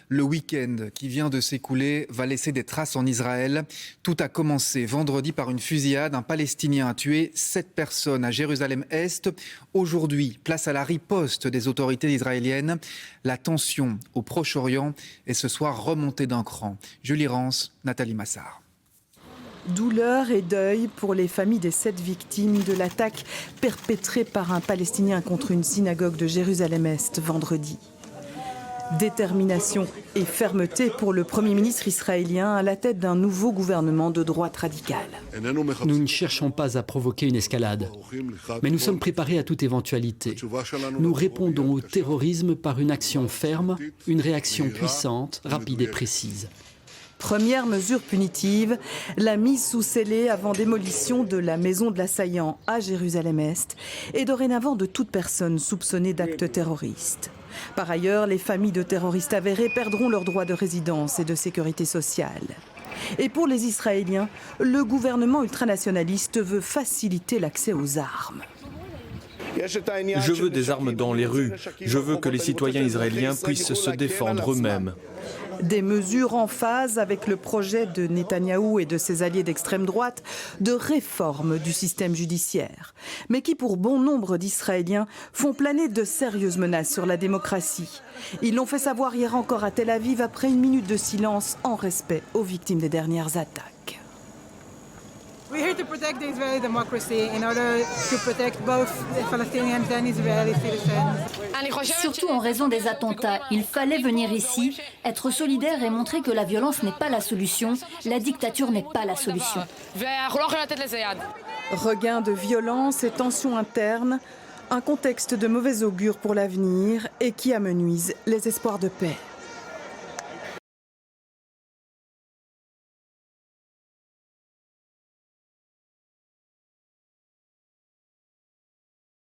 Le week-end qui vient de s'écouler va laisser des traces en Israël. Tout a commencé vendredi par une fusillade. Un Palestinien a tué 7 personnes à Jérusalem-Est. Aujourd'hui, place à la riposte des autorités israéliennes. La tension au Proche-Orient est ce soir remontée d'un cran. Julie Rance, Nathalie Massard. Douleur et deuil pour les familles des 7 victimes de l'attaque perpétrée par un Palestinien contre une synagogue de Jérusalem-Est vendredi. Détermination et fermeté pour le Premier ministre israélien à la tête d'un nouveau gouvernement de droite radicale. Nous ne cherchons pas à provoquer une escalade, mais nous sommes préparés à toute éventualité. Nous répondons au terrorisme par une action ferme, une réaction puissante, rapide et précise. Première mesure punitive, la mise sous scellé avant démolition de la maison de l'assaillant à Jérusalem-Est et dorénavant de toute personne soupçonnée d'actes terroristes. Par ailleurs, les familles de terroristes avérés perdront leurs droits de résidence et de sécurité sociale. Et pour les Israéliens, le gouvernement ultranationaliste veut faciliter l'accès aux armes. Je veux des armes dans les rues. Je veux que les citoyens israéliens puissent se défendre eux-mêmes. Des mesures en phase avec le projet de Netanyahou et de ses alliés d'extrême droite de réforme du système judiciaire, mais qui pour bon nombre d'Israéliens font planer de sérieuses menaces sur la démocratie. Ils l'ont fait savoir hier encore à Tel Aviv après une minute de silence en respect aux victimes des dernières attaques. We're here to protect the Israeli democracy in order to protect both the Palestinians and Israeli citizens. Surtout en raison des attentats, il fallait venir ici, être solidaire et montrer que la violence n'est pas la solution, la dictature n'est pas la solution. Regain de violence et tensions internes, un contexte de mauvais augure pour l'avenir et qui amenuise les espoirs de paix.